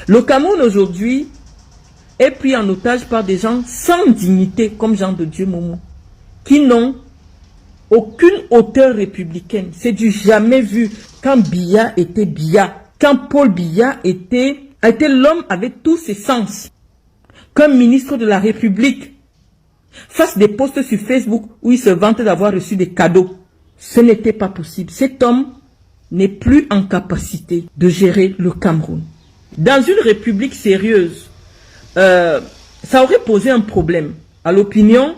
Le Cameroun aujourd'hui est pris en otage par des gens sans dignité, comme Jean de Dieu Momo, qui n'ont aucune hauteur républicaine. C'est du jamais vu. Quand Biya était Biya, quand Paul Biya était l'homme avec tous ses sens, comme ministre de la République, fasse des posts sur Facebook où il se vante d'avoir reçu des cadeaux. Ce n'était pas possible. Cet homme n'est plus en capacité de gérer le Cameroun. Dans une république sérieuse, ça aurait posé un problème à l'opinion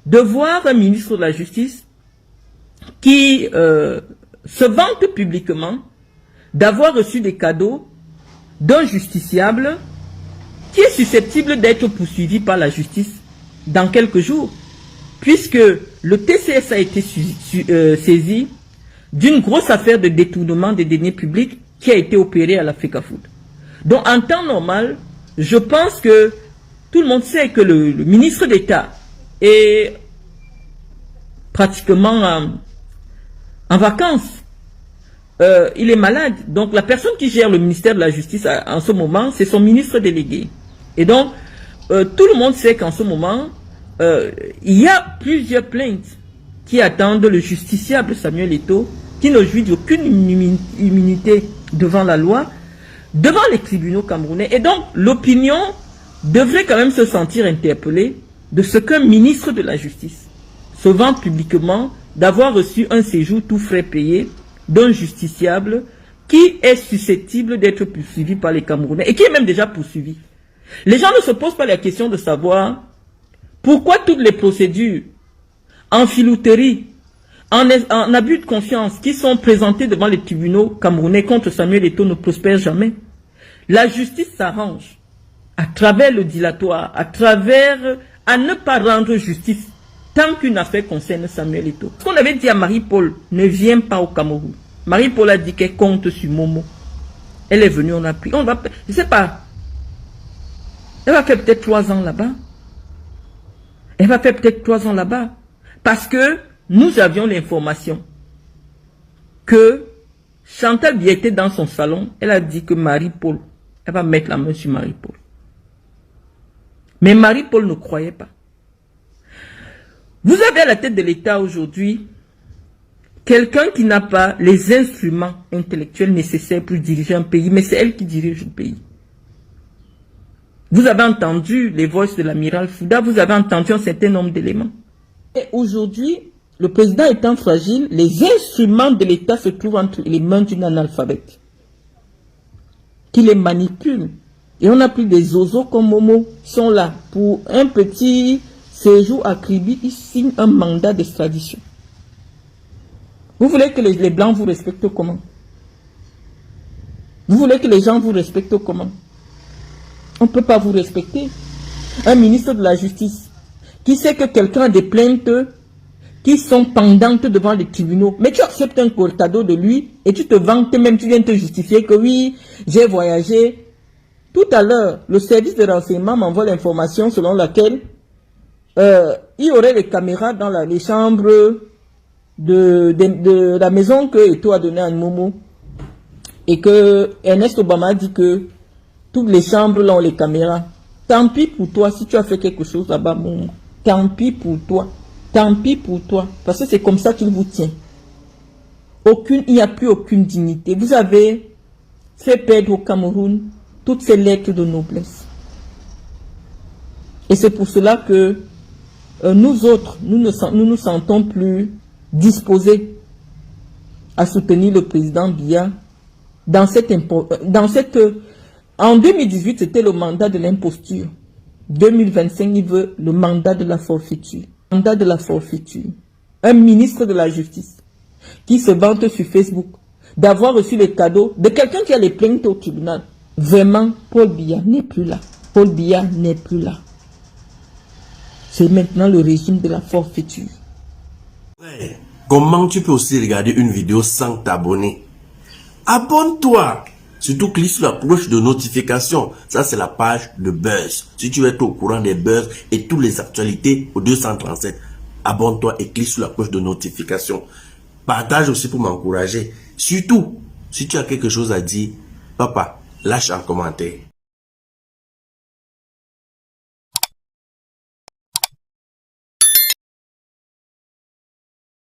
de voir un ministre de la Justice qui se vante publiquement d'avoir reçu des cadeaux d'un justiciable qui est susceptible d'être poursuivi par la justice dans quelques jours, puisque le TCS a été saisi d'une grosse affaire de détournement des deniers publics qui a été opérée à la FECAFOOT. Donc en temps normal, je pense que tout le monde sait que le ministre d'État est pratiquement en vacances. Il est malade. Donc la personne qui gère le ministère de la Justice en ce moment, c'est son ministre délégué. Et donc, tout le monde sait qu'en ce moment, il y a plusieurs plaintes qui attendent le justiciable Samuel Eto'o, qui ne jouit d'aucune immunité devant la loi, devant les tribunaux camerounais. Et donc, l'opinion devrait quand même se sentir interpellée de ce qu'un ministre de la Justice se vante publiquement d'avoir reçu un séjour tout frais payé d'un justiciable qui est susceptible d'être poursuivi par les Camerounais et qui est même déjà poursuivi. Les gens ne se posent pas la question de savoir pourquoi toutes les procédures en filouterie, en abus de confiance qui sont présentées devant les tribunaux camerounais contre Samuel Eto'o ne prospèrent jamais. La justice s'arrange à travers le dilatoire, à ne pas rendre justice tant qu'une affaire concerne Samuel Eto'o. Ce qu'on avait dit à Marie-Paul, ne viens pas au Cameroun. Marie-Paul a dit qu'elle compte sur Momo. Elle est venue, on a pris. Je ne sais pas. Elle va faire peut-être 3 ans là-bas. Elle va faire peut-être 3 ans là-bas. Parce que nous avions l'information que Chantal Biya était dans son salon. Elle a dit que Marie-Paul, elle va mettre la main sur Marie-Paul. Mais Marie-Paul ne croyait pas. Vous avez à la tête de l'État aujourd'hui quelqu'un qui n'a pas les instruments intellectuels nécessaires pour diriger un pays, mais c'est elle qui dirige le pays. Vous avez entendu les voix de l'amiral Fouda, vous avez entendu un certain nombre d'éléments. Et aujourd'hui, le président étant fragile, les instruments de l'État se trouvent entre les mains d'une analphabète qui les manipule. Et on a pris des zozos comme Momo, sont là pour un petit séjour à Kribi, ils signent un mandat d'extradition. Vous voulez que les Blancs vous respectent comment? Vous voulez que les gens vous respectent comment? On ne peut pas vous respecter. Un ministre de la Justice qui sait que quelqu'un a des plaintes qui sont pendantes devant les tribunaux, mais tu acceptes un cadeau de lui et tu te vantes même, tu viens te justifier que oui, j'ai voyagé. Tout à l'heure, le service de renseignement m'envoie l'information selon laquelle il y aurait les caméras dans les chambres de la maison que Eto'o a donnée à Momo et que Ernest Obama a dit que toutes les chambres là ont les caméras. Tant pis pour toi si tu as fait quelque chose là-bas, Momo. Tant pis pour toi. Tant pis pour toi. Parce que c'est comme ça qu'il vous tient. Il n'y a plus aucune dignité. Vous avez fait perdre au Cameroun toutes ces lettres de noblesse. Et c'est pour cela que nous autres, nous nous sentons plus disposés à soutenir le président Biya en 2018, c'était le mandat de l'imposture. 2025, il veut le mandat de la forfaiture. Mandat de la forfaiture. Un ministre de la Justice qui se vante sur Facebook d'avoir reçu les cadeaux de quelqu'un qui a les plaintes au tribunal. Vraiment, Paul Biya n'est plus là. Paul Biya n'est plus là. C'est maintenant le régime de la forfaiture. Comment tu peux aussi regarder une vidéo sans t'abonner? Abonne-toi! Surtout clique sur la cloche de notification. Ça, c'est la page de buzz. Si tu veux être au courant des buzz et toutes les actualités au 237, abonne-toi et clique sur la cloche de notification. Partage aussi pour m'encourager. Surtout, si tu as quelque chose à dire, papa, lâche un commentaire.